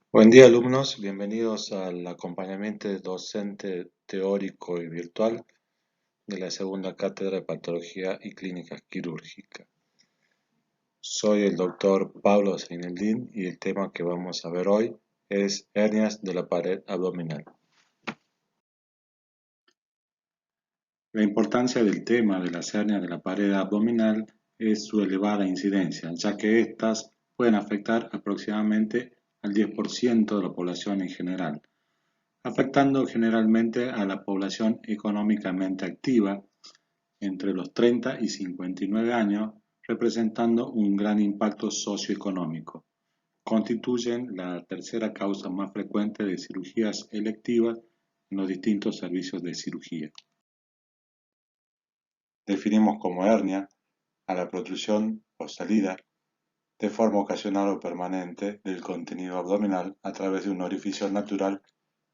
Buen día, alumnos. Bienvenidos al acompañamiento docente teórico y virtual de la segunda cátedra de Patología y Clínica Quirúrgica. Soy el doctor Pablo Seineldin y el tema que vamos a ver hoy es hernias de la pared abdominal. La importancia del tema de las hernias de la pared abdominal es su elevada incidencia, ya que éstas pueden afectar aproximadamente al 10% de la población en general, afectando generalmente a la población económicamente activa entre los 30 y 59 años, representando un gran impacto socioeconómico. Constituyen la tercera causa más frecuente de cirugías electivas en los distintos servicios de cirugía. Definimos como hernia a la protrusión o salida, de forma ocasional o permanente, del contenido abdominal a través de un orificio natural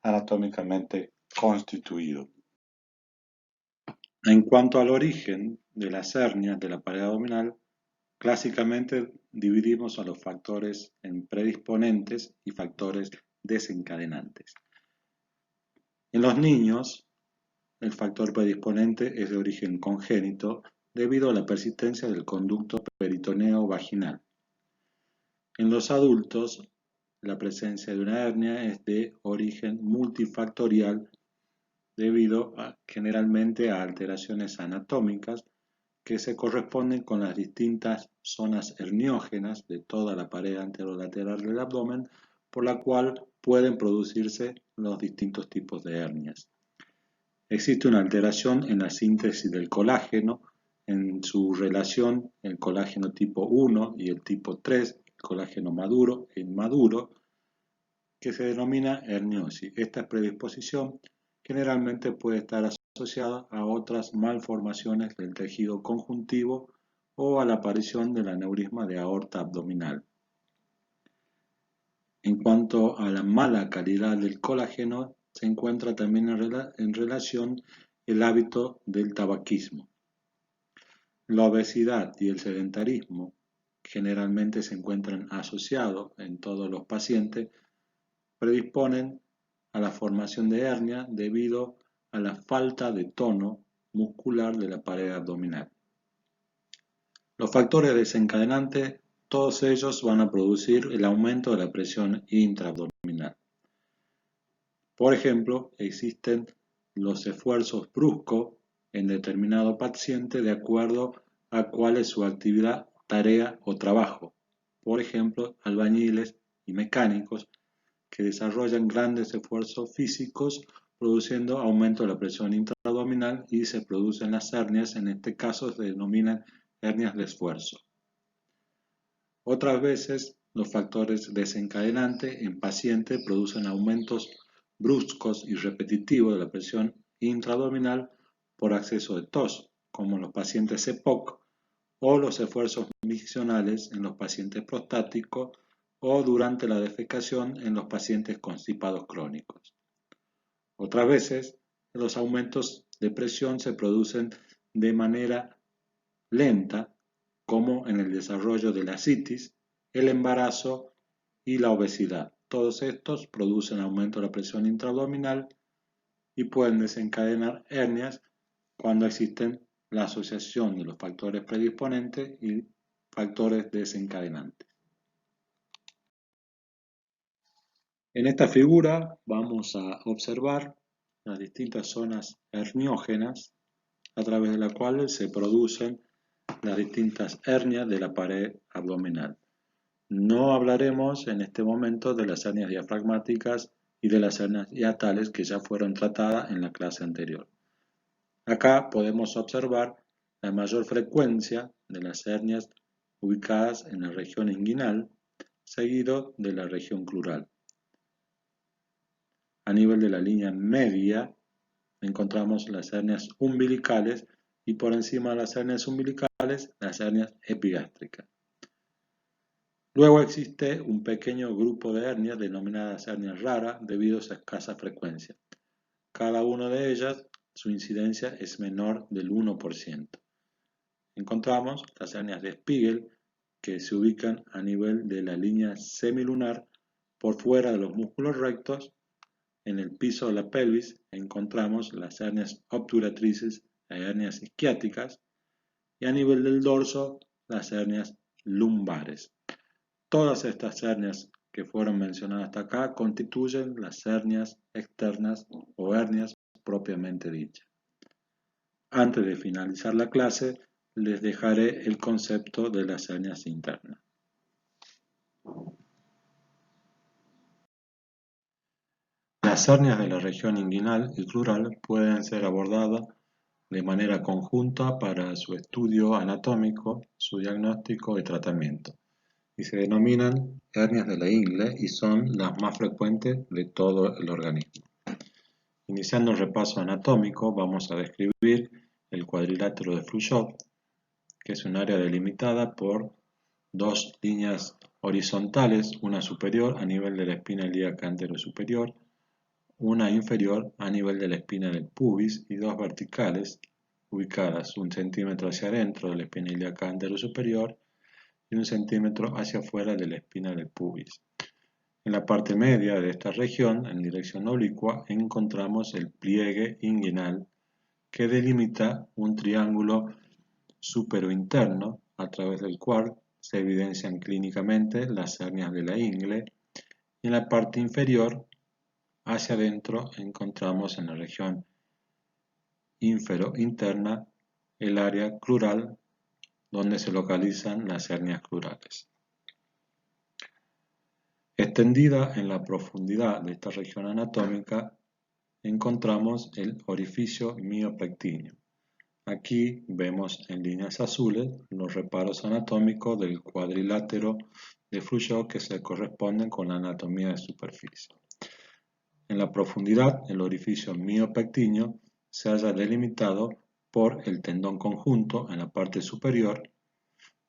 anatómicamente constituido. En cuanto al origen de las hernias de la pared abdominal, clásicamente dividimos a los factores en predisponentes y factores desencadenantes. En los niños, el factor predisponente es de origen congénito debido a la persistencia del conducto peritoneo vaginal. En los adultos, la presencia de una hernia es de origen multifactorial debido generalmente a alteraciones anatómicas que se corresponden con las distintas zonas herniógenas de toda la pared anterolateral del abdomen, por la cual pueden producirse los distintos tipos de hernias. Existe una alteración en la síntesis del colágeno, en su relación el colágeno tipo 1 y el tipo 3, el colágeno maduro e inmaduro, que se denomina herniosis. Esta predisposición generalmente puede estar asociada a otras malformaciones del tejido conjuntivo o a la aparición del aneurisma de aorta abdominal. En cuanto a la mala calidad del colágeno, se encuentra también en relación el hábito del tabaquismo. La obesidad y el sedentarismo generalmente se encuentran asociados en todos los pacientes, predisponen a la formación de hernia debido a la falta de tono muscular de la pared abdominal. Los factores desencadenantes, todos ellos van a producir el aumento de la presión intraabdominal. Por ejemplo, existen los esfuerzos bruscos en determinado paciente de acuerdo a cuál es su actividad, tarea o trabajo. Por ejemplo, albañiles y mecánicos que desarrollan grandes esfuerzos físicos produciendo aumento de la presión intraabdominal y se producen las hernias, en este caso se denominan hernias de esfuerzo. Otras veces, los factores desencadenantes en pacientes producen aumentos bruscos y repetitivos de la presión intraabdominal por acceso de tos, como en los pacientes EPOC, o los esfuerzos miccionales en los pacientes prostáticos o durante la defecación en los pacientes constipados crónicos. Otras veces, los aumentos de presión se producen de manera lenta, como en el desarrollo de la citis, el embarazo y la obesidad. Todos estos producen aumento de la presión intraabdominal y pueden desencadenar hernias cuando existen la asociación de los factores predisponentes y factores desencadenantes. En esta figura vamos a observar las distintas zonas herniógenas a través de las cuales se producen las distintas hernias de la pared abdominal. No hablaremos en este momento de las hernias diafragmáticas y de las hernias hiatales que ya fueron tratadas en la clase anterior. Acá podemos observar la mayor frecuencia de las hernias ubicadas en la región inguinal, seguido de la región crural. A nivel de la línea media encontramos las hernias umbilicales y por encima de las hernias umbilicales las hernias epigástricas. Luego existe un pequeño grupo de hernias denominadas hernias raras debido a su escasa frecuencia. Cada una de ellas, su incidencia es menor del 1%. Encontramos las hernias de Spiegel que se ubican a nivel de la línea semilunar Por fuera de los músculos rectos, en el piso de la pelvis, encontramos las hernias obturatrices e hernias isquiáticas, y a nivel del dorso, las hernias lumbares. Todas estas hernias que fueron mencionadas hasta acá constituyen las hernias externas o hernias propiamente dichas. Antes de finalizar la clase, les dejaré el concepto de las hernias internas. Las hernias de la región inguinal y crural pueden ser abordadas de manera conjunta para su estudio anatómico, su diagnóstico y tratamiento, y se denominan hernias de la ingle y son las más frecuentes de todo el organismo. Iniciando el repaso anatómico, vamos a describir el cuadrilátero de Froushov, que es un área delimitada por dos líneas horizontales, una superior a nivel de la espina ilíaca anterosuperior, una inferior a nivel de la espina del pubis y dos verticales, ubicadas 1 centímetro hacia adentro de la espina ilíaca anterosuperior y 1 centímetro hacia afuera de la espina del pubis. En la parte media de esta región, en dirección oblicua, encontramos el pliegue inguinal que delimita un triángulo superointerno a través del cual se evidencian clínicamente las hernias de la ingle, y en la parte inferior, hacia adentro, encontramos en la región inferointerna el área crural donde se localizan las hernias crurales. Extendida en la profundidad de esta región anatómica encontramos el orificio miopectíneo. Aquí vemos en líneas azules los reparos anatómicos del cuadrilátero de Froushov que se corresponden con la anatomía de superficie. En la profundidad, el orificio miopectíneo se halla delimitado por el tendón conjunto en la parte superior,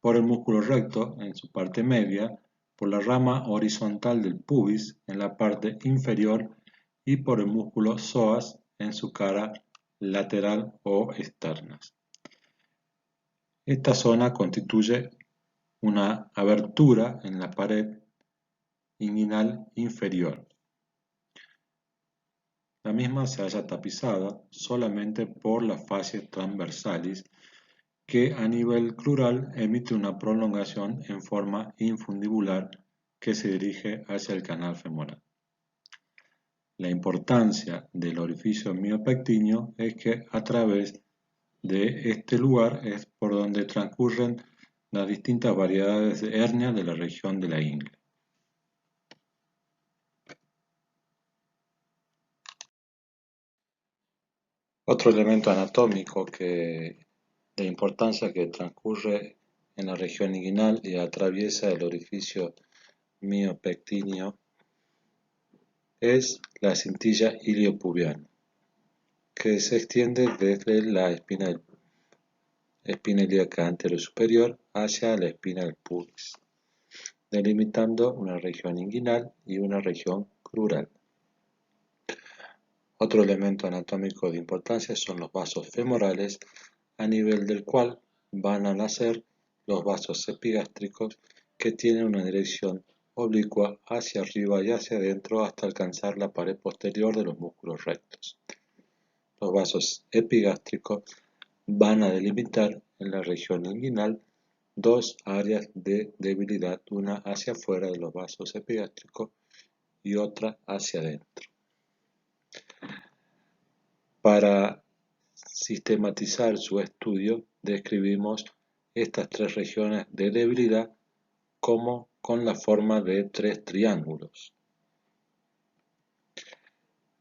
por el músculo recto en su parte media, por la rama horizontal del pubis en la parte inferior y por el músculo psoas en su cara lateral o externas. Esta zona constituye una abertura en la pared inguinal inferior. La misma se halla tapizada solamente por la fascia transversalis, que a nivel crural emite una prolongación en forma infundibular que se dirige hacia el canal femoral. La importancia del orificio miopectíneo es que a través de este lugar es por donde transcurren las distintas variedades de hernias de la región de la ingle. Otro elemento anatómico de importancia que transcurre en la región inguinal y atraviesa el orificio miopectíneo es la cintilla iliopubiana, que se extiende desde la espina ilíaca anterosuperior hacia la espina del pubis, delimitando una región inguinal y una región crural. Otro elemento anatómico de importancia son los vasos femorales, a nivel del cual van a nacer los vasos epigástricos que tienen una dirección oblicua hacia arriba y hacia adentro hasta alcanzar la pared posterior de los músculos rectos. Los vasos epigástricos van a delimitar en la región inguinal dos áreas de debilidad, una hacia afuera de los vasos epigástricos y otra hacia adentro. Para sistematizar su estudio, describimos estas tres regiones de debilidad como con la forma de tres triángulos.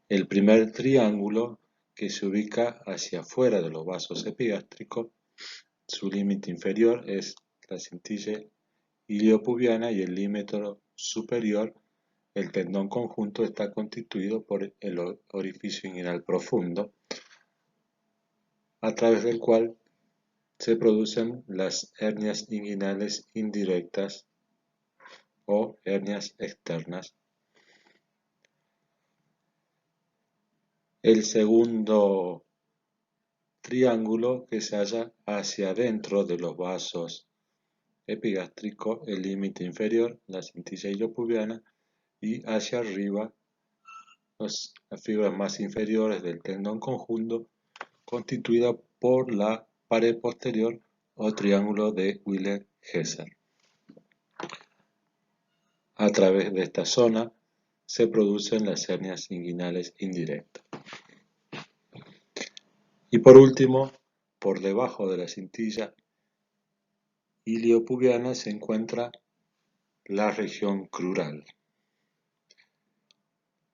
El primer triángulo, que se ubica hacia afuera de los vasos epigástricos, su límite inferior es la cintilla iliopubiana y el límite superior, el tendón conjunto, está constituido por el orificio inguinal profundo, a través del cual se producen las hernias inguinales indirectas o hernias externas. El segundo triángulo, que se halla hacia adentro de los vasos epigástricos, el límite inferior, la cintilla iliopubiana, y hacia arriba las fibras más inferiores del tendón conjunto, constituida por la pared posterior o triángulo de Willer-Hesser. A través de esta zona se producen las hernias inguinales indirectas. Y por último, por debajo de la cintilla iliopubiana se encuentra la región crural,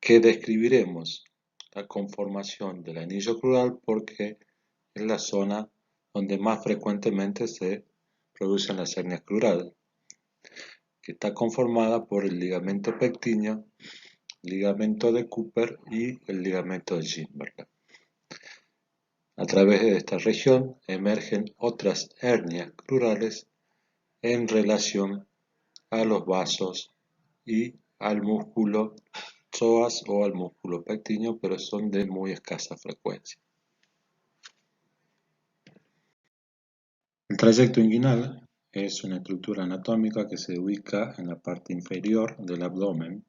que describiremos la conformación del anillo crural porque es la zona donde más frecuentemente se producen las hernias crurales, que está conformada por el ligamento pectíneo, ligamento de Cooper y el ligamento de Gimberger. A través de esta región emergen otras hernias crurales en relación a los vasos y al músculo psoas o al músculo pectíneo, pero son de muy escasa frecuencia. El trayecto inguinal es una estructura anatómica que se ubica en la parte inferior del abdomen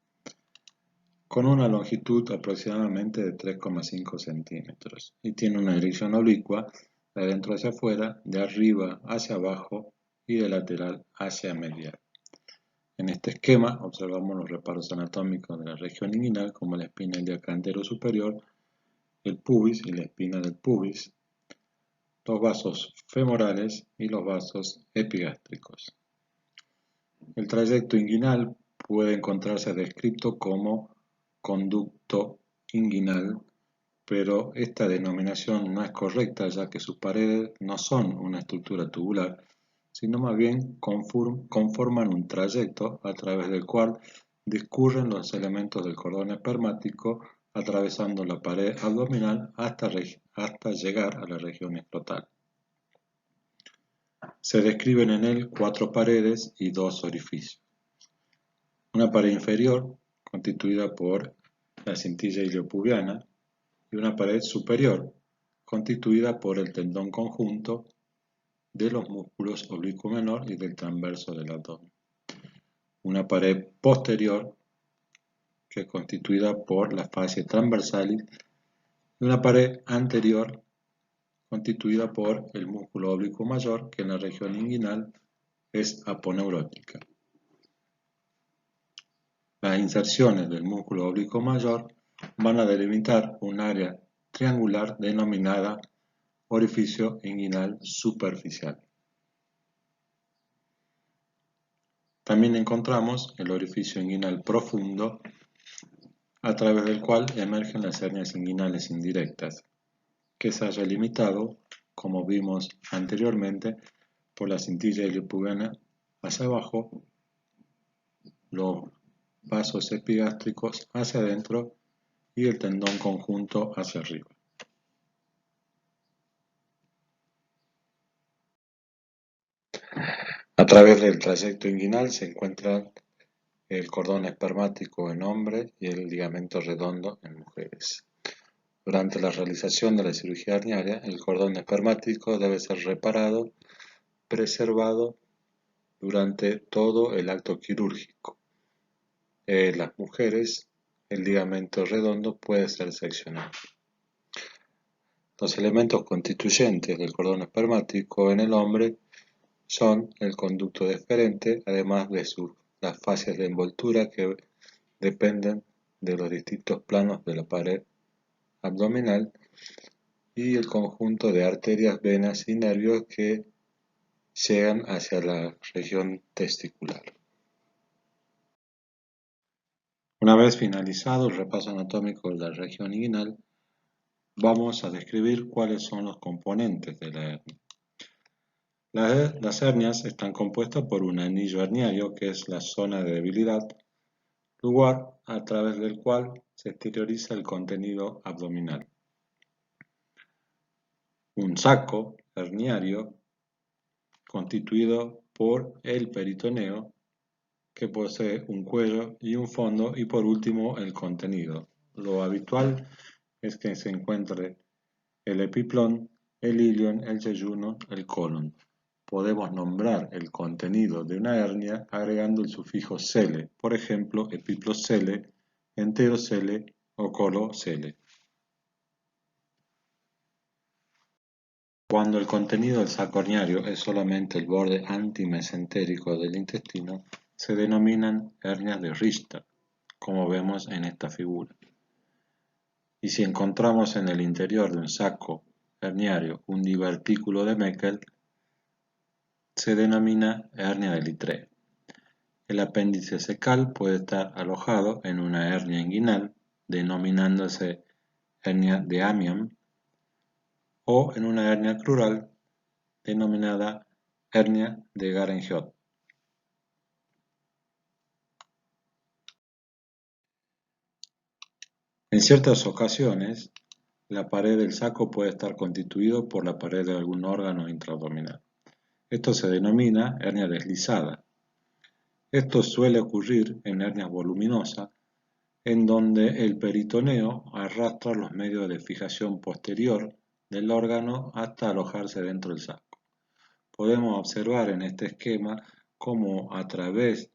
con una longitud aproximadamente de 3,5 centímetros y tiene una dirección oblicua de adentro hacia afuera, de arriba hacia abajo y de lateral hacia medial. En este esquema observamos los reparos anatómicos de la región inguinal como la espina ilíaca anterior-superior, el pubis y la espina del pubis, los vasos femorales y los vasos epigástricos. El trayecto inguinal puede encontrarse descrito como conducto inguinal, pero esta denominación no es correcta ya que sus paredes no son una estructura tubular, sino más bien conforman un trayecto a través del cual discurren los elementos del cordón espermático atravesando la pared abdominal hasta llegar a la región escrotal. Se describen en él 4 paredes y 2 orificios. Una pared inferior, constituida por la cintilla iliopubiana, y una pared superior, constituida por el tendón conjunto de los músculos oblicuo menor y del transverso del abdomen. Una pared posterior, que es constituida por la fascia transversalis, y una pared anterior, constituida por el músculo oblicuo mayor, que en la región inguinal es aponeurótica. Las inserciones del músculo oblicuo mayor van a delimitar un área triangular denominada orificio inguinal superficial. También encontramos el orificio inguinal profundo, a través del cual emergen las hernias inguinales indirectas, que se haya limitado, como vimos anteriormente, por la cintilla iliopubiana hacia abajo, los vasos epigástricos hacia adentro y el tendón conjunto hacia arriba. A través del trayecto inguinal se encuentran el cordón espermático en hombres y el ligamento redondo en mujeres. Durante la realización de la cirugía herniaria, el cordón espermático debe ser reparado, preservado durante todo el acto quirúrgico. En las mujeres, el ligamento redondo puede ser seccionado. Los elementos constituyentes del cordón espermático en el hombre son el conducto deferente, además de las fascias de envoltura que dependen de los distintos planos de la pared abdominal y el conjunto de arterias, venas y nervios que llegan hacia la región testicular. Una vez finalizado el repaso anatómico de la región inguinal, vamos a describir cuáles son los componentes de la hernia. Las hernias están compuestas por un anillo herniario, que es la zona de debilidad, lugar a través del cual se exterioriza el contenido abdominal. Un saco herniario, constituido por el peritoneo, que posee un cuello y un fondo, y por último el contenido. Lo habitual es que se encuentre el epiplón, el ilion, el yeyuno, el colon. podemos nombrar el contenido de una hernia agregando el sufijo cele, por ejemplo, epiplocele, enterocele o colocele. Cuando el contenido del saco herniario es solamente el borde antimesentérico del intestino, se denominan hernias de Richter, como vemos en esta figura. Y si encontramos en el interior de un saco herniario un divertículo de Meckel, se denomina hernia de Littré. El apéndice cecal puede estar alojado en una hernia inguinal, denominándose hernia de Amiens, o en una hernia crural, denominada hernia de Garenjot. En ciertas ocasiones, la pared del saco puede estar constituido por la pared de algún órgano intraabdominal. Esto se denomina hernia deslizada. Esto suele ocurrir en hernias voluminosas, en donde el peritoneo arrastra los medios de fijación posterior del órgano hasta alojarse dentro del saco. Podemos observar en este esquema cómo a través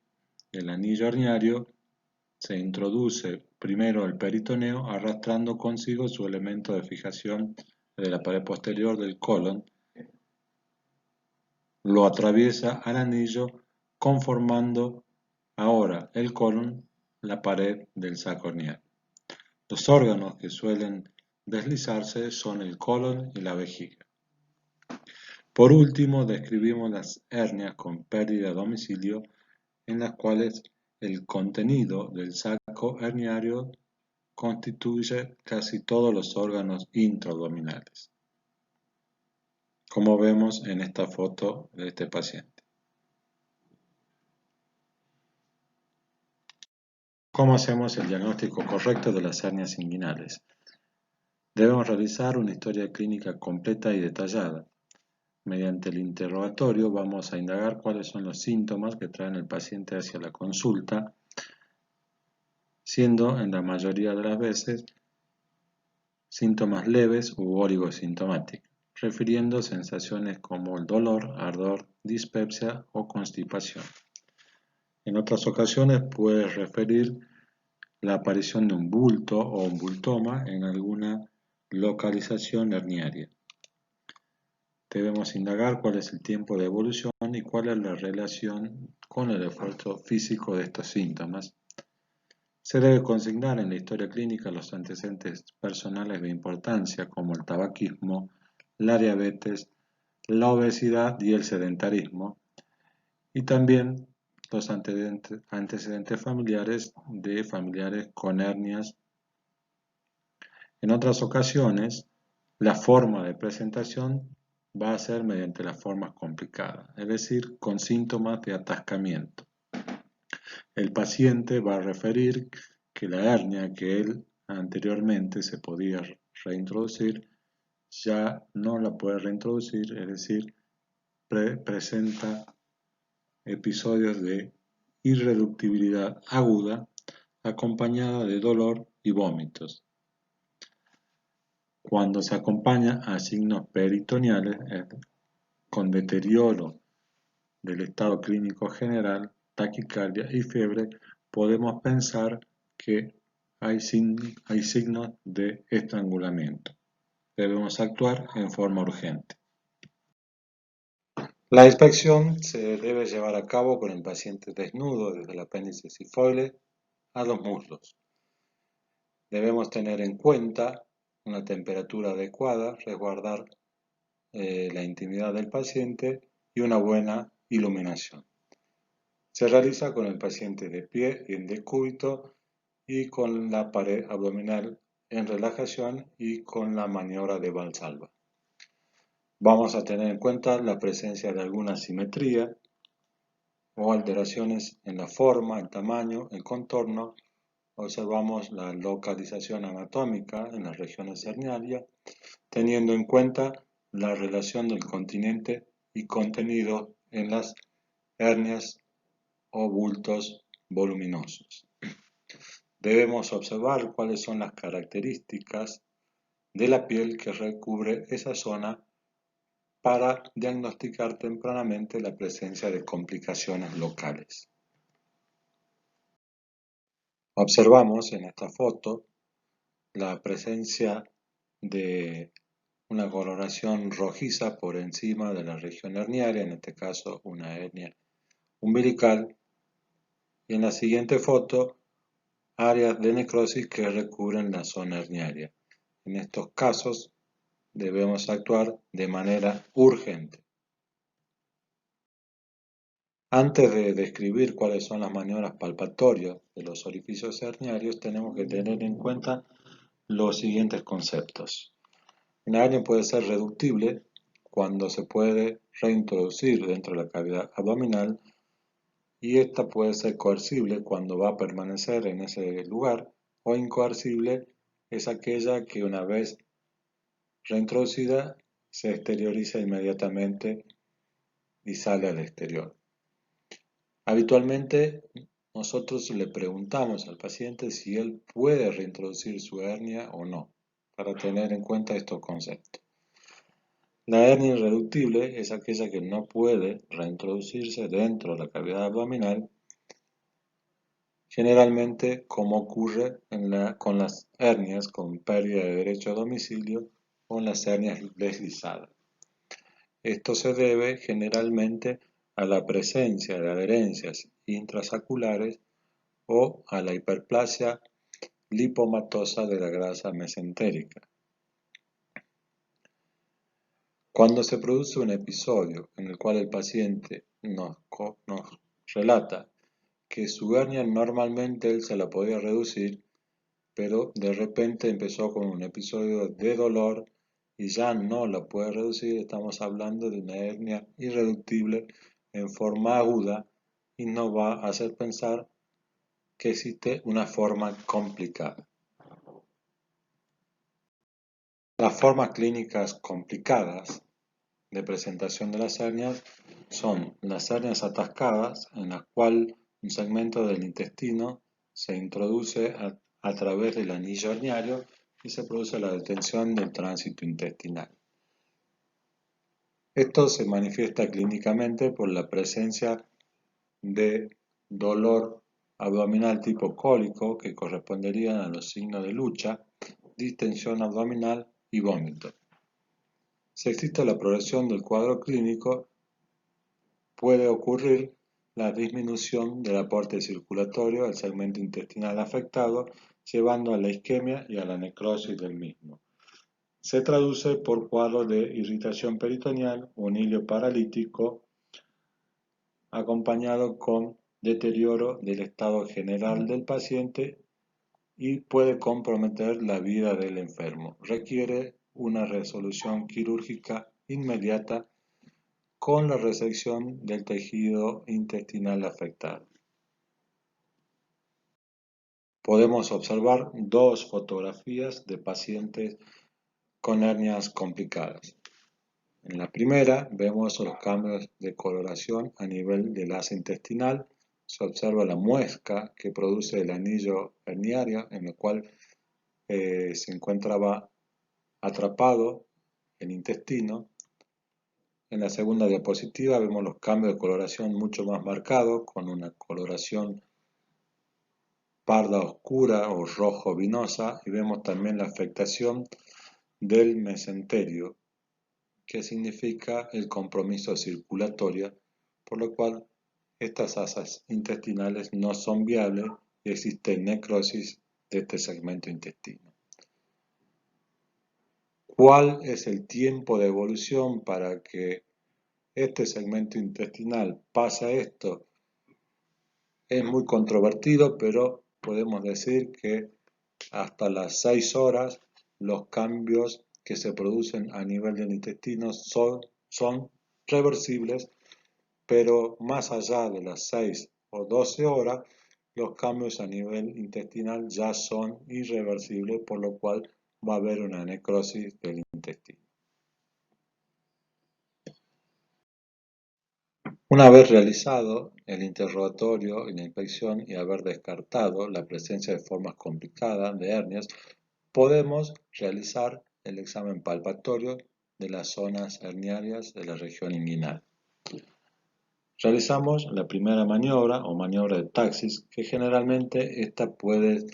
del anillo herniario se introduce primero el peritoneo arrastrando consigo su elemento de fijación de la pared posterior del colon, lo atraviesa al anillo conformando ahora el colon la pared del saco herniario. Los órganos que suelen deslizarse son el colon y la vejiga. Por último, describimos las hernias con pérdida de domicilio, en las cuales el contenido del saco herniario constituye casi todos los órganos intraabdominales, como vemos en esta foto de este paciente. ¿Cómo hacemos el diagnóstico correcto de las hernias inguinales? Debemos realizar una historia clínica completa y detallada. Mediante el interrogatorio vamos a indagar cuáles son los síntomas que traen el paciente hacia la consulta, siendo en la mayoría de las veces síntomas leves u oligosintomáticos, refiriendo sensaciones como el dolor, ardor, dispepsia o constipación. En otras ocasiones puede referir la aparición de un bulto o un bultoma en alguna localización herniaria. Debemos indagar cuál es el tiempo de evolución y cuál es la relación con el esfuerzo físico de estos síntomas. Se debe consignar en la historia clínica los antecedentes personales de importancia como el tabaquismo, la diabetes, la obesidad y el sedentarismo, y también los antecedentes familiares de familiares con hernias. En otras ocasiones, la forma de presentación va a ser mediante las formas complicadas, es decir, con síntomas de atascamiento. El paciente va a referir que la hernia que él anteriormente se podía reintroducir, ya no la puede reintroducir, es decir, presenta episodios de irreductibilidad aguda acompañada de dolor y vómitos. Cuando se acompaña a signos peritoneales con deterioro del estado clínico general, taquicardia y fiebre, podemos pensar que hay signos de estrangulamiento. Debemos actuar en forma urgente. La inspección se debe llevar a cabo con el paciente desnudo desde el apéndice cifoide a los muslos. Debemos tener en cuenta una temperatura adecuada, resguardar la intimidad del paciente y una buena iluminación. Se realiza con el paciente de pie y en decúbito y con la pared abdominal en relajación y con la maniobra de Valsalva. Vamos a tener en cuenta la presencia de alguna asimetría o alteraciones en la forma, el tamaño, el contorno. Observamos la localización anatómica en las regiones herniarias, teniendo en cuenta la relación del continente y contenido en las hernias o bultos voluminosos. Debemos observar cuáles son las características de la piel que recubre esa zona para diagnosticar tempranamente la presencia de complicaciones locales. Observamos en esta foto la presencia de una coloración rojiza por encima de la región herniaria, en este caso una hernia umbilical, y en la siguiente foto áreas de necrosis que recubren la zona herniaria. En estos casos debemos actuar de manera urgente. Antes de describir cuáles son las maniobras palpatorias de los orificios herniarios, tenemos que tener en cuenta los siguientes conceptos. Una hernia puede ser reductible cuando se puede reintroducir dentro de la cavidad abdominal, y esta puede ser coercible cuando va a permanecer en ese lugar, o incoercible es aquella que una vez reintroducida se exterioriza inmediatamente y sale al exterior. Habitualmente nosotros le preguntamos al paciente si él puede reintroducir su hernia o no, para tener en cuenta estos conceptos. La hernia irreductible es aquella que no puede reintroducirse dentro de la cavidad abdominal, generalmente como ocurre con las hernias con pérdida de derecho a domicilio o en las hernias deslizadas. Esto se debe generalmente a la presencia de adherencias intrasaculares o a la hiperplasia lipomatosa de la grasa mesentérica. Cuando se produce un episodio en el cual el paciente nos relata que su hernia normalmente él se la podía reducir, pero de repente empezó con un episodio de dolor y ya no la puede reducir, estamos hablando de una hernia irreductible en forma aguda y nos va a hacer pensar que existe una forma complicada. Las formas clínicas complicadas de presentación de las hernias son las hernias atascadas, en las cuales un segmento del intestino se introduce a través del anillo herniario y se produce la detención del tránsito intestinal. Esto se manifiesta clínicamente por la presencia de dolor abdominal tipo cólico, que corresponderían a los signos de lucha, distensión abdominal y vómito. Si existe la progresión del cuadro clínico, puede ocurrir la disminución del aporte circulatorio al segmento intestinal afectado, llevando a la isquemia y a la necrosis del mismo. Se traduce por cuadros de irritación peritoneal, un hilo paralítico, acompañado con deterioro del estado general del paciente y puede comprometer la vida del enfermo. Requiere una resolución quirúrgica inmediata con la resección del tejido intestinal afectado. Podemos observar dos fotografías de pacientes con hernias complicadas. En la primera vemos los cambios de coloración a nivel del asa intestinal. Se observa la muesca que produce el anillo herniario, en el cual se encontraba atrapado el intestino. En la segunda diapositiva vemos los cambios de coloración mucho más marcados, con una coloración parda oscura o rojo vinosa, y vemos también la afectación del mesenterio, que significa el compromiso circulatorio, por lo cual estas asas intestinales no son viables y existe necrosis de este segmento intestino. ¿Cuál es el tiempo de evolución para que este segmento intestinal pase a esto? Es muy controvertido, pero podemos decir que hasta las 6 horas los cambios que se producen a nivel del intestino son reversibles, pero más allá de las 6 o 12 horas, los cambios a nivel intestinal ya son irreversibles, por lo cual va a haber una necrosis del intestino. Una vez realizado el interrogatorio y la inspección y haber descartado la presencia de formas complicadas de hernias, podemos realizar el examen palpatorio de las zonas herniarias de la región inguinal. Realizamos la primera maniobra o maniobra de Taxis, que generalmente esta puede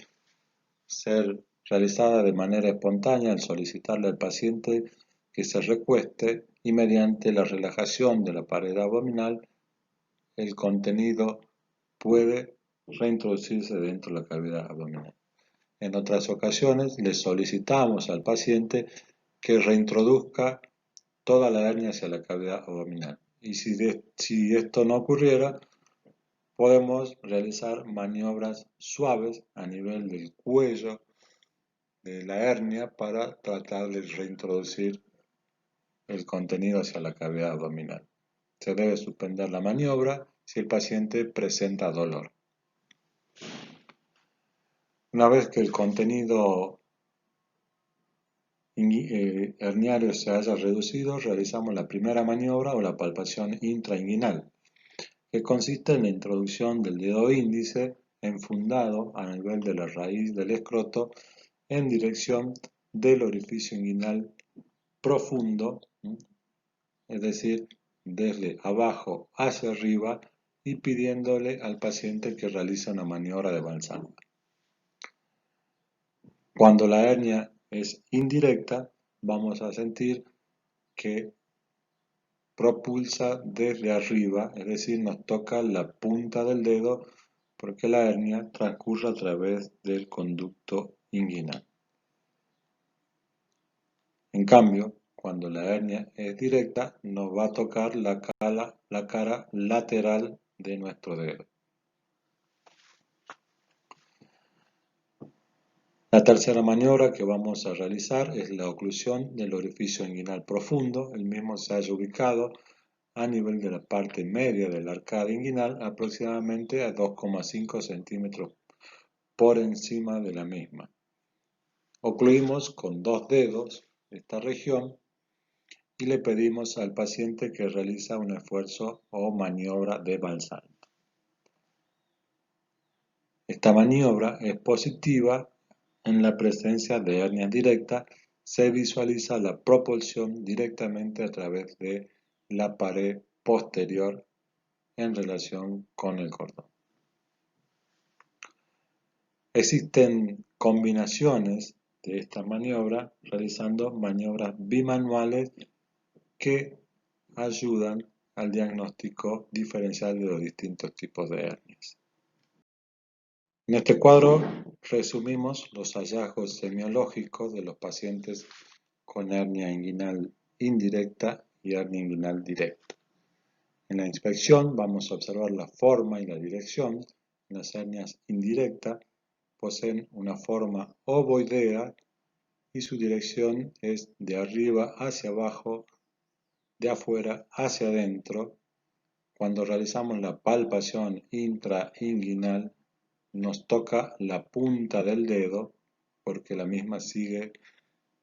ser realizada de manera espontánea al solicitarle al paciente que se recueste y mediante la relajación de la pared abdominal el contenido puede reintroducirse dentro de la cavidad abdominal. En otras ocasiones le solicitamos al paciente que reintroduzca toda la hernia hacia la cavidad abdominal. Y si esto no ocurriera, podemos realizar maniobras suaves a nivel del cuello de la hernia para tratar de reintroducir el contenido hacia la cavidad abdominal. Se debe suspender la maniobra si el paciente presenta dolor. Una vez que el contenido herniario se haya reducido, realizamos la primera maniobra o la palpación intrainguinal, que consiste en la introducción del dedo índice enfundado a nivel de la raíz del escroto en dirección del orificio inguinal profundo, es decir, desde abajo hacia arriba y pidiéndole al paciente que realice una maniobra de Valsalva. Cuando la hernia es indirecta, vamos a sentir que propulsa desde arriba, es decir, nos toca la punta del dedo porque la hernia transcurre a través del conducto inguinal. En cambio, cuando la hernia es directa, nos va a tocar la cara lateral de nuestro dedo. La tercera maniobra que vamos a realizar es la oclusión del orificio inguinal profundo. El mismo se halla ubicado a nivel de la parte media de la arcada inguinal, aproximadamente a 2,5 centímetros por encima de la misma. Ocluimos con 2 dedos esta región y le pedimos al paciente que realice un esfuerzo o maniobra de Valsalva. Esta maniobra es positiva en la presencia de hernias directas. Se visualiza la propulsión directamente a través de la pared posterior en relación con el cordón. Existen combinaciones de esta maniobra realizando maniobras bimanuales que ayudan al diagnóstico diferencial de los distintos tipos de hernias. En este cuadro resumimos los hallazgos semiológicos de los pacientes con hernia inguinal indirecta y hernia inguinal directa. En la inspección vamos a observar la forma y la dirección. Las hernias indirectas poseen una forma ovoidea y su dirección es de arriba hacia abajo, de afuera hacia adentro. Cuando realizamos la palpación intrainguinal, nos toca la punta del dedo porque la misma sigue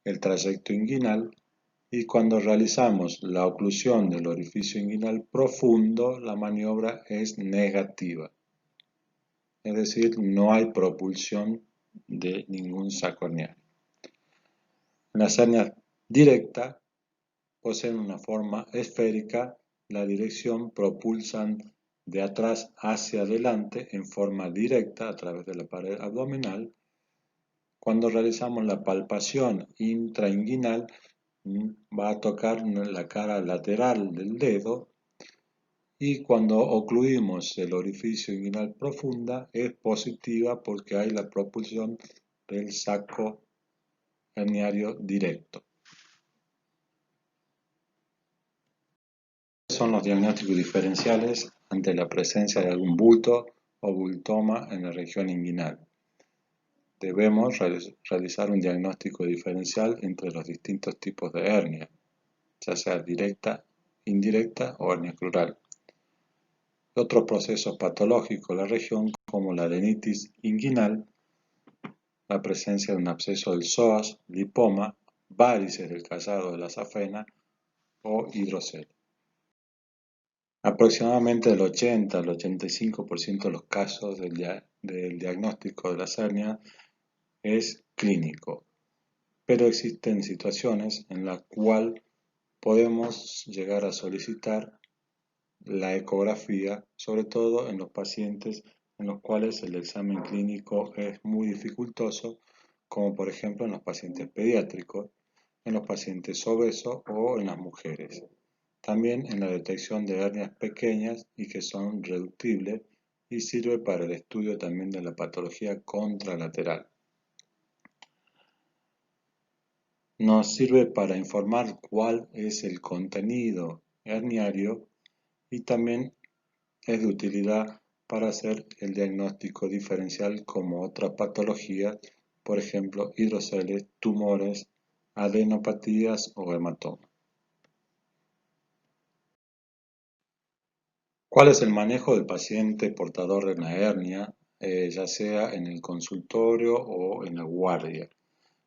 el trayecto inguinal, y cuando realizamos la oclusión del orificio inguinal profundo, la maniobra es negativa, es decir, no hay propulsión de ningún saco herniario. Las hernias directas poseen una forma esférica, la dirección propulsan de atrás hacia adelante en forma directa a través de la pared abdominal. Cuando realizamos la palpación intrainguinal, va a tocar la cara lateral del dedo, y cuando ocluimos el orificio inguinal profunda es positiva porque hay la propulsión del saco herniario directo. Son los diagnósticos diferenciales ante la presencia de algún bulto o bultoma en la región inguinal. Debemos realizar un diagnóstico diferencial entre los distintos tipos de hernia, ya sea directa, indirecta o hernia crural. Otros procesos patológicos de la región, como la adenitis inguinal, la presencia de un absceso del psoas, lipoma, varices del callado de la safena o hidrocele. Aproximadamente el 80 al 85% de los casos del diagnóstico de las hernias es clínico, pero existen situaciones en las cuales podemos llegar a solicitar la ecografía, sobre todo en los pacientes en los cuales el examen clínico es muy dificultoso, como por ejemplo en los pacientes pediátricos, en los pacientes obesos o en las mujeres. También en la detección de hernias pequeñas y que son reductibles y sirve para el estudio también de la patología contralateral. Nos sirve para informar cuál es el contenido herniario y también es de utilidad para hacer el diagnóstico diferencial como otras patologías, por ejemplo, hidroceles, tumores, adenopatías o hematomas. ¿Cuál es el manejo del paciente portador de una hernia, ya sea en el consultorio o en la guardia?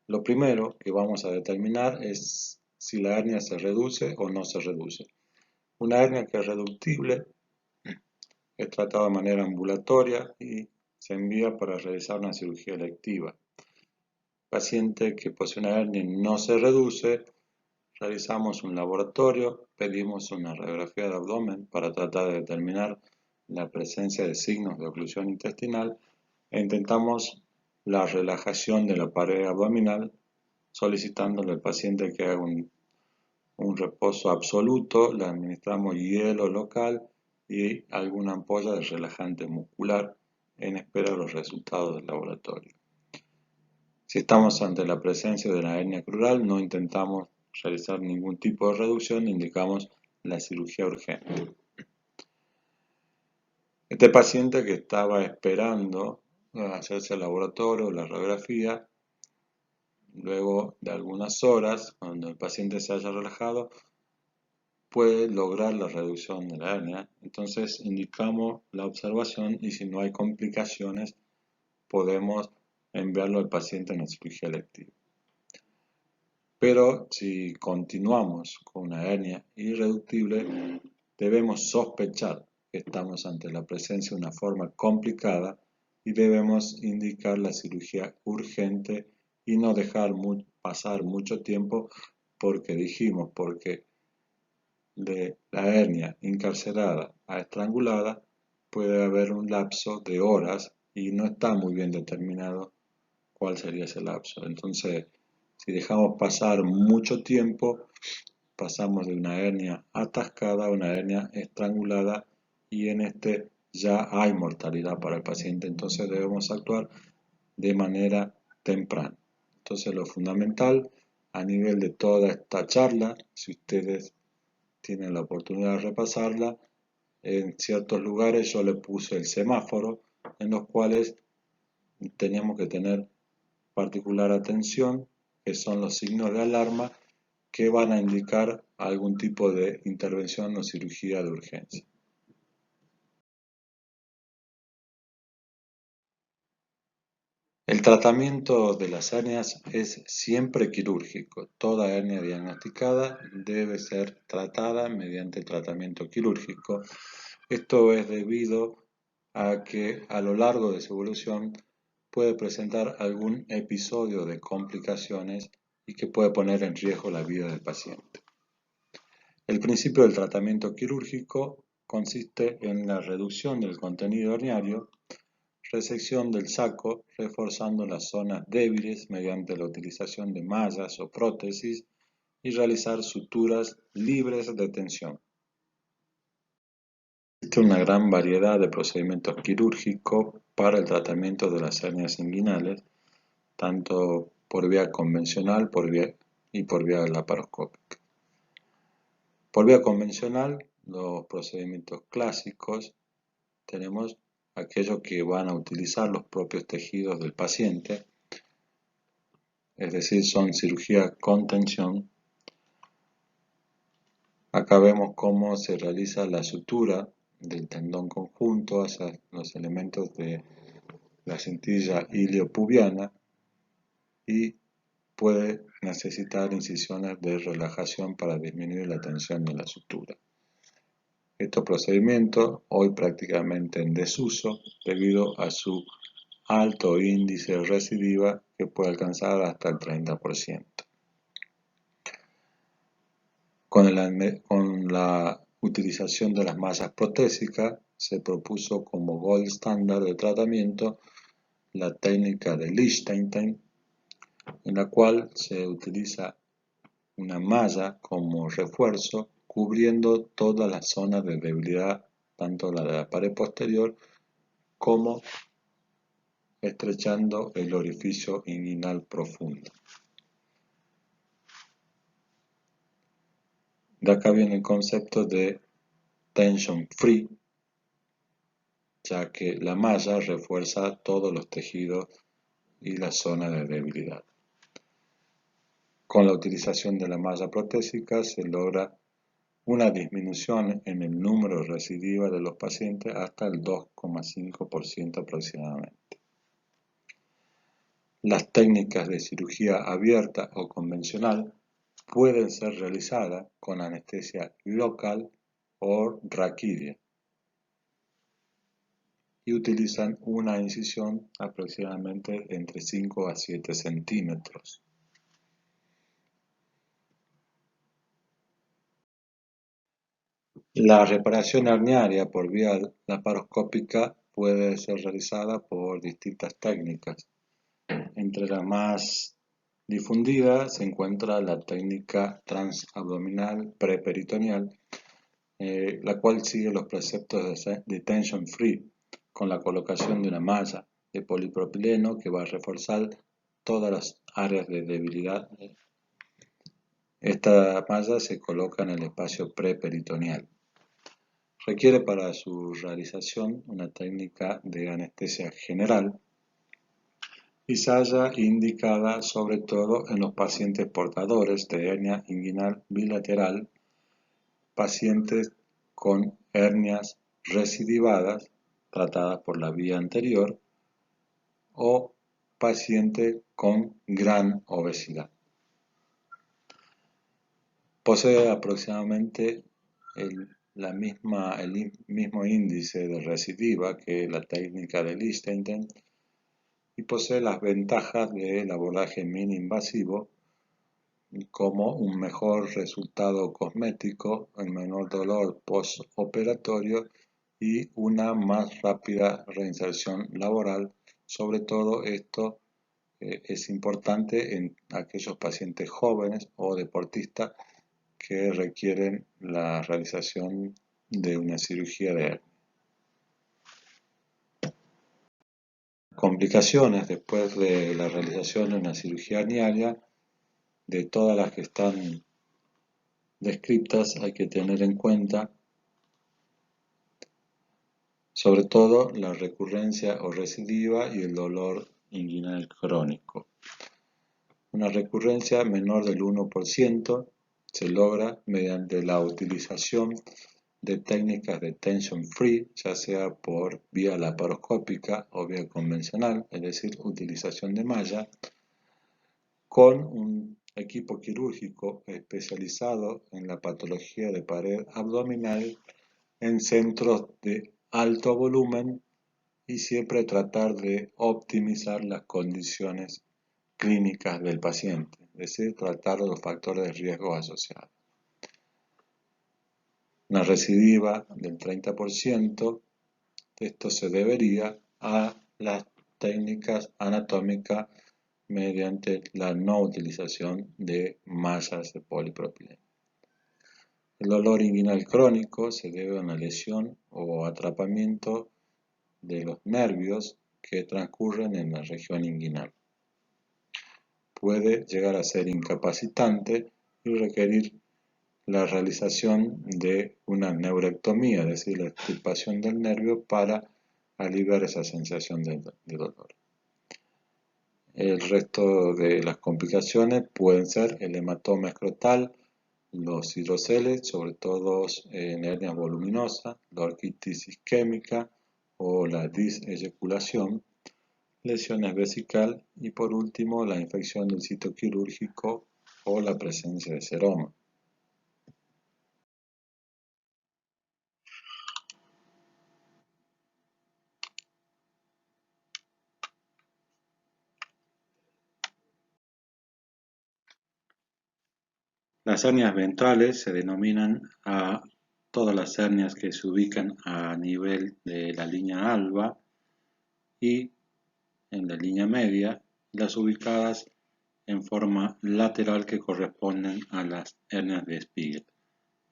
Lo primero que vamos a determinar es si la hernia se reduce o no se reduce. Una hernia que es reductible es tratada de manera ambulatoria y se envía para realizar una cirugía electiva. Paciente que posee una hernia y no se reduce, realizamos un laboratorio, pedimos una radiografía de abdomen para tratar de determinar la presencia de signos de oclusión intestinal e intentamos la relajación de la pared abdominal solicitándole al paciente que haga un reposo absoluto, le administramos hielo local y alguna ampolla de relajante muscular en espera de los resultados del laboratorio. Si estamos ante la presencia de la hernia crural, no intentamos realizar ningún tipo de reducción, indicamos la cirugía urgente. Este paciente que estaba esperando hacerse el laboratorio, la radiografía, luego de algunas horas, cuando el paciente se haya relajado, puede lograr la reducción de la hernia. Entonces indicamos la observación y si no hay complicaciones, podemos enviarlo al paciente a una cirugía electiva. Pero si continuamos con una hernia irreductible, debemos sospechar que estamos ante la presencia de una forma complicada y debemos indicar la cirugía urgente y no dejar pasar mucho tiempo porque de la hernia encarcelada a estrangulada puede haber un lapso de horas y no está muy bien determinado cuál sería ese lapso. Entonces, si dejamos pasar mucho tiempo, pasamos de una hernia atascada a una hernia estrangulada y en este ya hay mortalidad para el paciente. Entonces debemos actuar de manera temprana. Entonces lo fundamental a nivel de toda esta charla, si ustedes tienen la oportunidad de repasarla, en ciertos lugares yo le puse el semáforo en los cuales tenemos que tener particular atención, que son los signos de alarma que van a indicar algún tipo de intervención o cirugía de urgencia. El tratamiento de las hernias es siempre quirúrgico. Toda hernia diagnosticada debe ser tratada mediante tratamiento quirúrgico. Esto es debido a que a lo largo de su evolución puede presentar algún episodio de complicaciones y que puede poner en riesgo la vida del paciente. El principio del tratamiento quirúrgico consiste en la reducción del contenido herniario, resección del saco, reforzando las zonas débiles mediante la utilización de mallas o prótesis y realizar suturas libres de tensión. Existe una gran variedad de procedimientos quirúrgicos para el tratamiento de las hernias inguinales, tanto por vía convencional y por vía laparoscópica. Por vía convencional, los procedimientos clásicos, tenemos aquellos que van a utilizar los propios tejidos del paciente, es decir, son cirugías con tensión. Acá vemos cómo se realiza la sutura del tendón conjunto hacia los elementos de la cintilla iliopubiana y puede necesitar incisiones de relajación para disminuir la tensión de la sutura. Estos procedimientos hoy prácticamente en desuso debido a su alto índice de recidiva que puede alcanzar hasta el 30%. Con la utilización de las mallas protésicas, se propuso como gold estándar de tratamiento la técnica de Lichtenstein, en la cual se utiliza una malla como refuerzo cubriendo todas las zonas de debilidad, tanto la de la pared posterior como estrechando el orificio inguinal profundo. De acá viene el concepto de tension free, ya que la malla refuerza todos los tejidos y las zonas de debilidad. Con la utilización de la malla protésica se logra una disminución en el número de recidiva de los pacientes hasta el 2,5% aproximadamente. Las técnicas de cirugía abierta o convencional pueden ser realizadas con anestesia local o raquidia y utilizan una incisión aproximadamente entre 5 a 7 centímetros. La reparación herniaria por vía laparoscópica puede ser realizada por distintas técnicas. Entre las más difundidas se encuentra la técnica transabdominal preperitoneal, la cual sigue los preceptos de tension free, con la colocación de una malla de polipropileno que va a reforzar todas las áreas de debilidad. Esta malla se coloca en el espacio preperitoneal. Requiere para su realización una técnica de anestesia general y se halla indicada sobre todo en los pacientes portadores de hernia inguinal bilateral, pacientes con hernias recidivadas tratadas por la vía anterior o pacientes con gran obesidad. Posee aproximadamente el mismo índice de recidiva que la técnica de Lichtenstein y posee las ventajas del abordaje mini-invasivo como un mejor resultado cosmético, el menor dolor postoperatorio y una más rápida reinserción laboral. Sobre todo esto es importante en aquellos pacientes jóvenes o deportistas que requieren la realización de una cirugía de hernia. Complicaciones después de la realización de una cirugía herniaria, de todas las que están descritas hay que tener en cuenta sobre todo la recurrencia o recidiva y el dolor inguinal crónico. Una recurrencia menor del 1% se logra mediante la utilización de técnicas de tension free, ya sea por vía laparoscópica o vía convencional, es decir, utilización de malla, con un equipo quirúrgico especializado en la patología de pared abdominal en centros de alto volumen y siempre tratar de optimizar las condiciones clínicas del paciente, es decir, tratar los factores de riesgo asociados. Una recidiva del 30%, esto se debería a las técnicas anatómicas mediante la no utilización de mallas de polipropileno. El dolor inguinal crónico se debe a una lesión o atrapamiento de los nervios que transcurren en la región inguinal. Puede llegar a ser incapacitante y requerir la realización de una neurectomía, es decir, la extirpación del nervio para aliviar esa sensación de dolor. El resto de las complicaciones pueden ser el hematoma escrotal, los hidroceles, sobre todo en hernias voluminosas, la orquitis isquémica o la diseyaculación, lesiones vesical y por último la infección del sitio quirúrgico o la presencia de seroma. Las hernias ventrales se denominan a todas las hernias que se ubican a nivel de la línea alba y en la línea media, las ubicadas en forma lateral que corresponden a las hernias de Spiegel.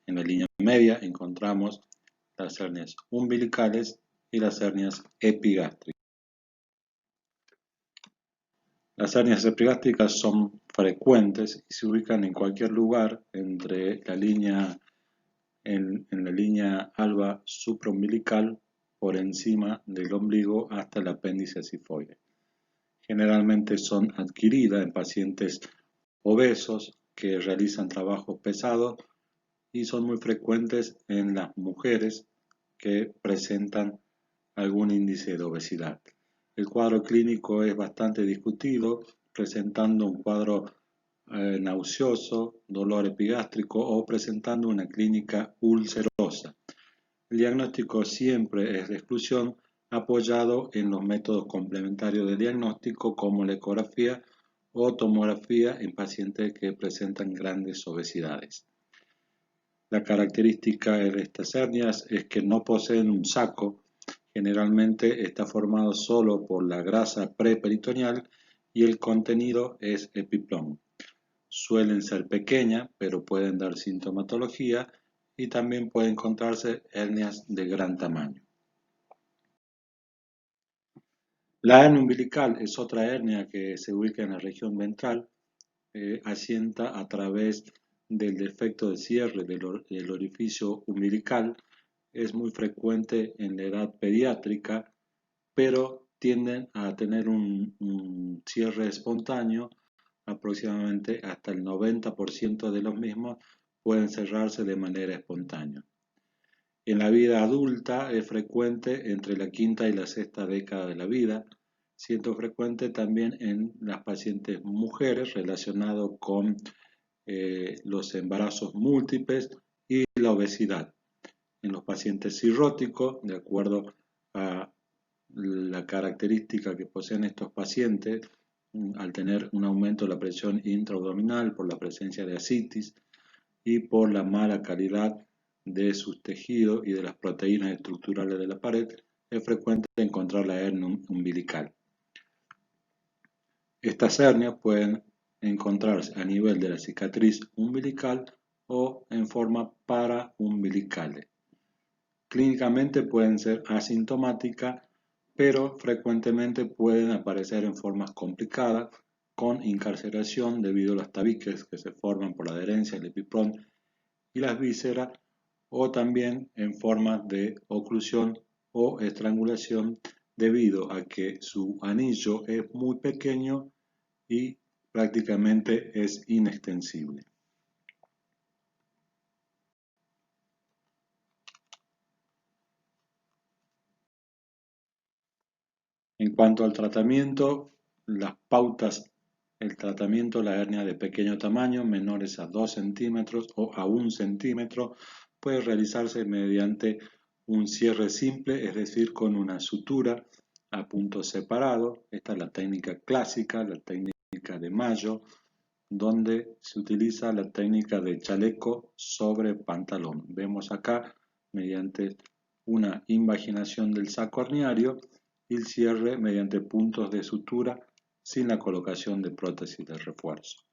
En la línea media encontramos las hernias umbilicales y las hernias epigástricas. Las hernias epigástricas son frecuentes y se ubican en cualquier lugar entre la línea en la línea alba supraumbilical por encima del ombligo hasta el apéndice cifoide. Generalmente son adquiridas en pacientes obesos que realizan trabajos pesados y son muy frecuentes en las mujeres que presentan algún índice de obesidad. El cuadro clínico es bastante discutido, presentando un cuadro nauseoso, dolor epigástrico o presentando una clínica ulcerosa. El diagnóstico siempre es de exclusión, apoyado en los métodos complementarios de diagnóstico como la ecografía o tomografía en pacientes que presentan grandes obesidades. La característica de estas hernias es que no poseen un saco, generalmente está formado solo por la grasa preperitoneal y el contenido es epiplón. Suelen ser pequeñas, pero pueden dar sintomatología y también pueden encontrarse hernias de gran tamaño. La hernia umbilical es otra hernia que se ubica en la región ventral, asienta a través del defecto de cierre del orificio umbilical. Es muy frecuente en la edad pediátrica, pero tienden a tener un cierre espontáneo, aproximadamente hasta el 90% de los mismos pueden cerrarse de manera espontánea. En la vida adulta es frecuente entre la quinta y la sexta década de la vida, siendo frecuente también en las pacientes mujeres relacionado con los embarazos múltiples y la obesidad. En los pacientes cirróticos, de acuerdo a la característica que poseen estos pacientes, al tener un aumento de la presión intraabdominal por la presencia de ascitis y por la mala calidad de sus tejidos y de las proteínas estructurales de la pared, es frecuente encontrar la hernia umbilical. Estas hernias pueden encontrarse a nivel de la cicatriz umbilical o en forma paraumbilical. Clínicamente pueden ser asintomáticas, pero frecuentemente pueden aparecer en formas complicadas, con incarceración debido a los tabiques que se forman por la adherencia del epiplón y las vísceras, o también en formas de oclusión o estrangulación debido a que su anillo es muy pequeño y prácticamente es inextensible. En cuanto al tratamiento, las pautas, el tratamiento de la hernia de pequeño tamaño, menores a 2 centímetros o a 1 centímetro, puede realizarse mediante un cierre simple, es decir, con una sutura a punto separado. Esta es la técnica clásica, la técnica de Mayo, donde se utiliza la técnica de chaleco sobre pantalón. Vemos acá, mediante una invaginación del saco herniario, y el cierre mediante puntos de sutura sin la colocación de prótesis de refuerzo.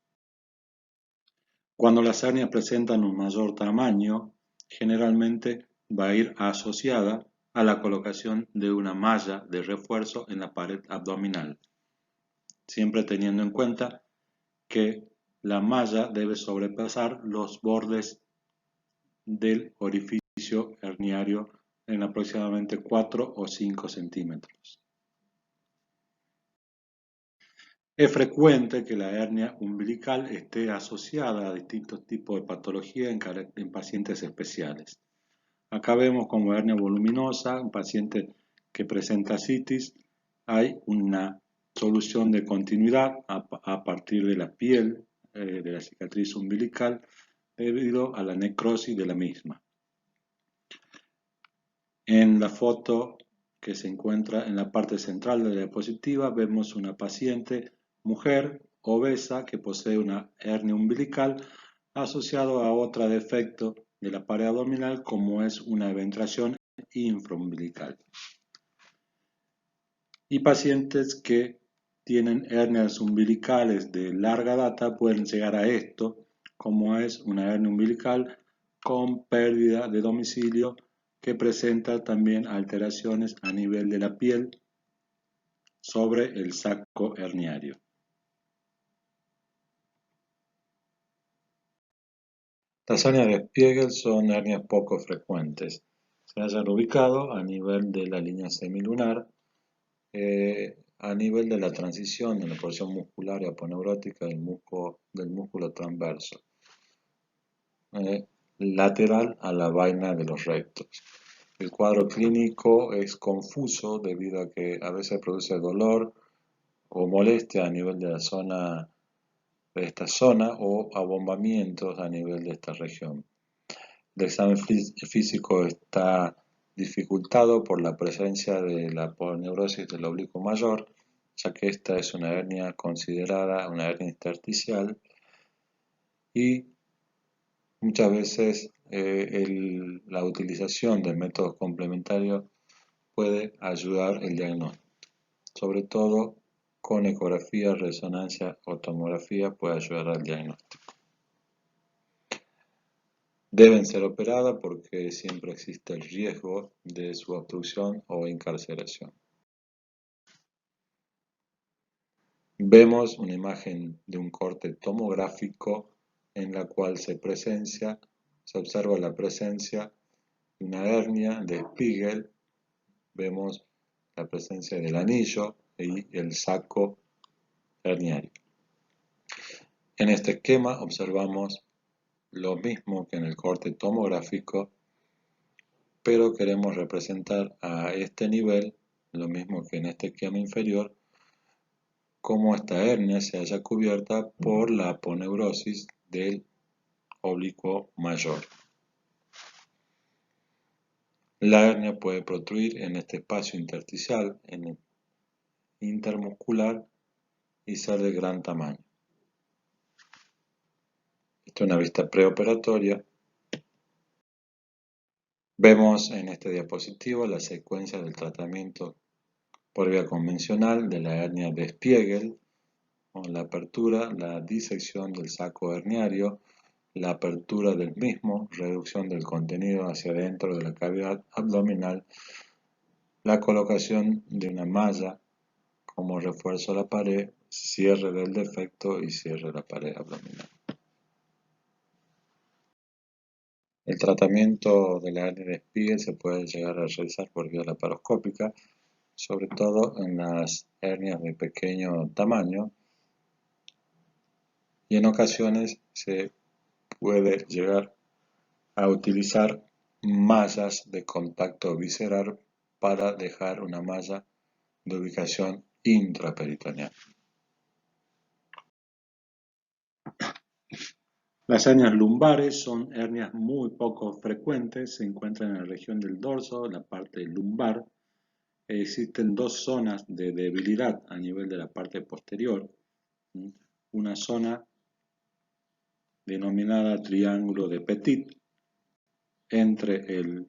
Cuando las hernias presentan un mayor tamaño, generalmente va a ir asociada a la colocación de una malla de refuerzo en la pared abdominal, siempre teniendo en cuenta que la malla debe sobrepasar los bordes del orificio herniario en aproximadamente 4 o 5 centímetros. Es frecuente que la hernia umbilical esté asociada a distintos tipos de patología en pacientes especiales. Acá vemos como hernia voluminosa, un paciente que presenta ascitis, hay una solución de continuidad a partir de la piel de la cicatriz umbilical debido a la necrosis de la misma. En la foto que se encuentra en la parte central de la diapositiva vemos una paciente mujer obesa que posee una hernia umbilical asociado a otro defecto de la pared abdominal como es una venturación infraumbilical. Y pacientes que tienen hernias umbilicales de larga data pueden llegar a esto, como es una hernia umbilical con pérdida de domicilio que presenta también alteraciones a nivel de la piel sobre el saco herniario. Las hernias de Spiegel son hernias poco frecuentes. Se hallan ubicados a nivel de la línea semilunar, a nivel de la transición en la porción muscular y aponeurótica del músculo transverso, lateral a la vaina de los rectos. El cuadro clínico es confuso debido a que a veces produce dolor o molestia a nivel de esta zona o abombamientos a nivel de esta región. El examen físico está dificultado por la presencia de la aponeurosis del oblicuo mayor, ya que esta es una hernia considerada una hernia intersticial y muchas veces la utilización de métodos complementarios puede ayudar el diagnóstico, sobre todo con ecografía, resonancia o tomografía puede ayudar al diagnóstico. Deben ser operadas porque siempre existe el riesgo de su obstrucción o encarceración. Vemos una imagen de un corte tomográfico en la cual se observa la presencia de una hernia de Spiegel, vemos la presencia del anillo y el saco herniario. En este esquema observamos lo mismo que en el corte tomográfico, pero queremos representar a este nivel, lo mismo que en este esquema inferior, como esta hernia se haya cubierta por la aponeurosis del oblicuo mayor. La hernia puede protruir en este espacio intersticial, en el intermuscular, y ser de gran tamaño. Esta es una vista preoperatoria. Vemos en este diapositivo la secuencia del tratamiento por vía convencional de la hernia de Spiegel, con la apertura, la disección del saco herniario, la apertura del mismo, reducción del contenido hacia adentro de la cavidad abdominal, la colocación de una malla como refuerzo a la pared, cierre del defecto y cierre de la pared abdominal. El tratamiento de la hernia de Spiegel se puede llegar a realizar por vía laparoscópica, sobre todo en las hernias de pequeño tamaño, y en ocasiones se puede llegar a utilizar mallas de contacto visceral para dejar una malla de ubicación intraperitoneal. Las hernias lumbares son hernias muy poco frecuentes, se encuentran en la región del dorso, en la parte lumbar. Existen dos zonas de debilidad a nivel de la parte posterior. Una zona denominada triángulo de Petit entre el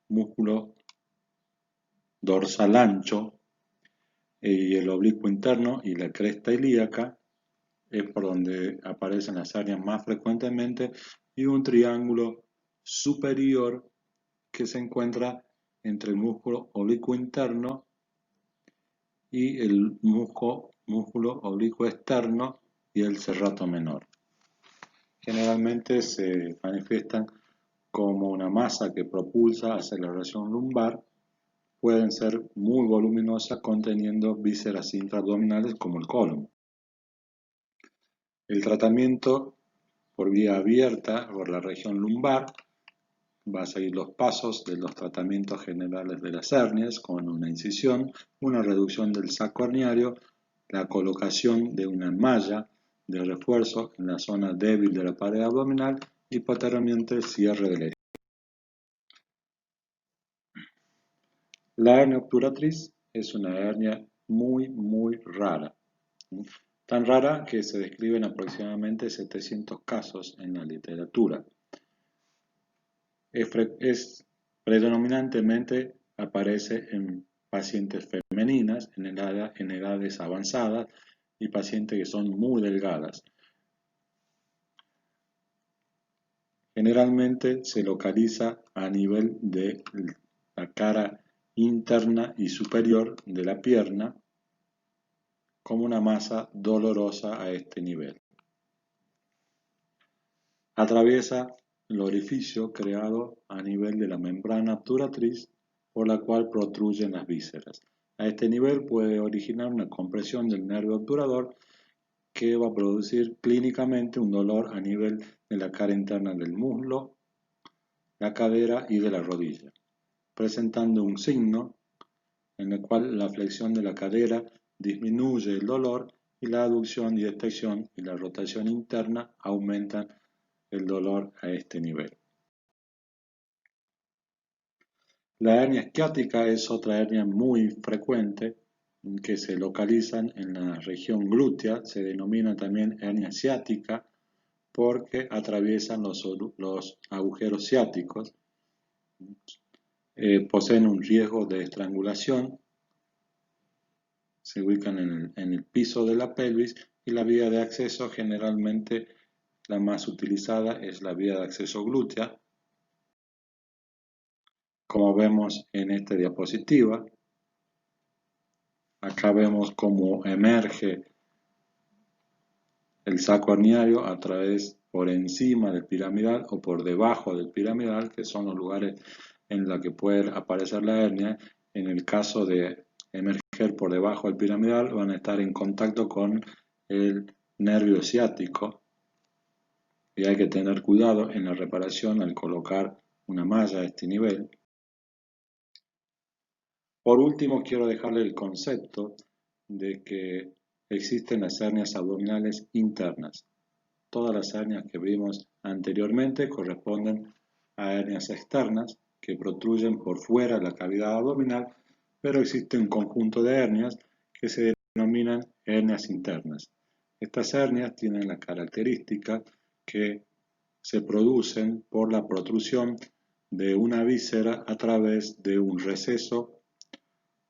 músculo dorsal ancho y el oblicuo interno y la cresta ilíaca, es por donde aparecen las hernias más frecuentemente, y un triángulo superior que se encuentra entre el músculo oblicuo interno y el músculo oblicuo externo y el serrato menor. Generalmente se manifiestan como una masa que propulsa hacia la región lumbar. Pueden ser muy voluminosas conteniendo vísceras intraabdominales como el colon. El tratamiento por vía abierta por la región lumbar va a seguir los pasos de los tratamientos generales de las hernias, con una incisión, una reducción del saco herniario, la colocación de una malla de refuerzo en la zona débil de la pared abdominal y posteriormente el cierre de la herida. La hernia obturatriz es una hernia muy rara. tan rara que se describen aproximadamente 700 casos en la literatura. Es predominantemente aparece en pacientes femeninas en edades avanzadas y pacientes que son muy delgadas. Generalmente se localiza a nivel de la cara interna y superior de la pierna como una masa dolorosa a este nivel. Atraviesa el orificio creado a nivel de la membrana obturatriz por la cual protruyen las vísceras. A este nivel puede originar una compresión del nervio obturador que va a producir clínicamente un dolor a nivel de la cara interna del muslo, la cadera y de la rodilla, presentando un signo en el cual la flexión de la cadera disminuye el dolor y la aducción y extensión y la rotación interna aumentan el dolor a este nivel. La hernia isquiática es otra hernia muy frecuente que se localizan en la región glútea, se denomina también hernia ciática porque atraviesan los agujeros ciáticos, poseen un riesgo de estrangulación, se ubican en el piso de la pelvis y la vía de acceso generalmente la más utilizada es la vía de acceso glútea, como vemos en esta diapositiva. Acá vemos cómo emerge el saco herniario a través por encima del piramidal o por debajo del piramidal, que son los lugares en los que puede aparecer la hernia. En el caso de emerger por debajo del piramidal, van a estar en contacto con el nervio ciático y hay que tener cuidado en la reparación al colocar una malla a este nivel. Por último, quiero dejarle el concepto de que existen las hernias abdominales internas. Todas las hernias que vimos anteriormente corresponden a hernias externas que protruyen por fuera de la cavidad abdominal, pero existe un conjunto de hernias que se denominan hernias internas. Estas hernias tienen la característica que se producen por la protrusión de una víscera a través de un receso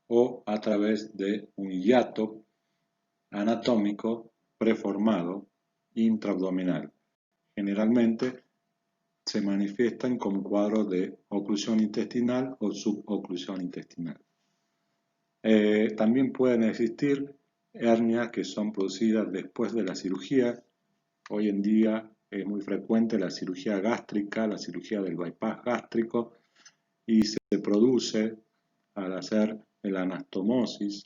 o a través de un hiato anatómico preformado intraabdominal. Generalmente se manifiestan como cuadros de oclusión intestinal o suboclusión intestinal. También pueden existir hernias que son producidas después de la cirugía. Hoy en día es muy frecuente la cirugía gástrica, la cirugía del bypass gástrico, y se produce al hacer la anastomosis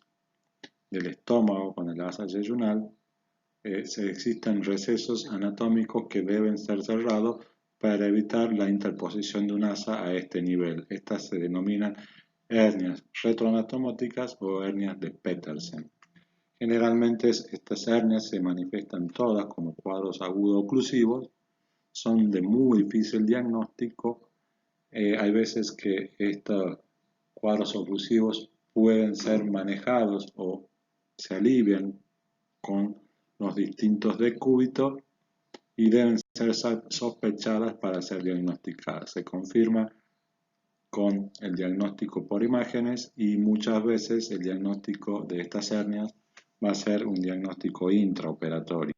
del estómago con el asa yeyunal, existen recesos anatómicos que deben ser cerrados para evitar la interposición de un asa a este nivel. Estas se denominan hernias retroanatomóticas o hernias de Petersen. Generalmente estas hernias se manifiestan todas como cuadros agudo-oclusivos, son de muy difícil diagnóstico. Hay veces que estos cuadros oclusivos pueden ser manejados o se alivian con los distintos decúbitos y deben ser sospechadas para ser diagnosticadas. Se confirma con el diagnóstico por imágenes y muchas veces el diagnóstico de estas hernias va a ser un diagnóstico intraoperatorio.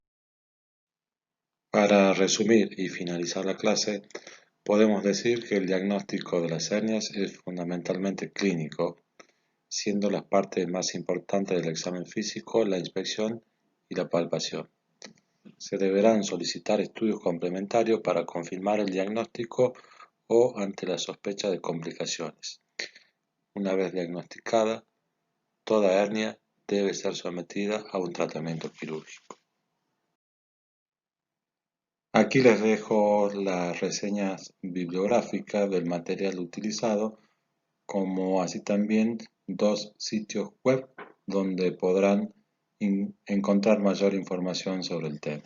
Para resumir y finalizar la clase, podemos decir que el diagnóstico de las hernias es fundamentalmente clínico, siendo las partes más importantes del examen físico la inspección y la palpación. Se deberán solicitar estudios complementarios para confirmar el diagnóstico o ante la sospecha de complicaciones. Una vez diagnosticada, toda hernia debe ser sometida a un tratamiento quirúrgico. Aquí les dejo las reseñas bibliográficas del material utilizado, como así también 2 sitios web donde podrán encontrar mayor información sobre el tema.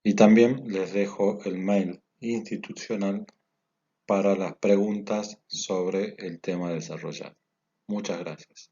Y también les dejo el mail institucional para las preguntas sobre el tema desarrollado. Muchas gracias.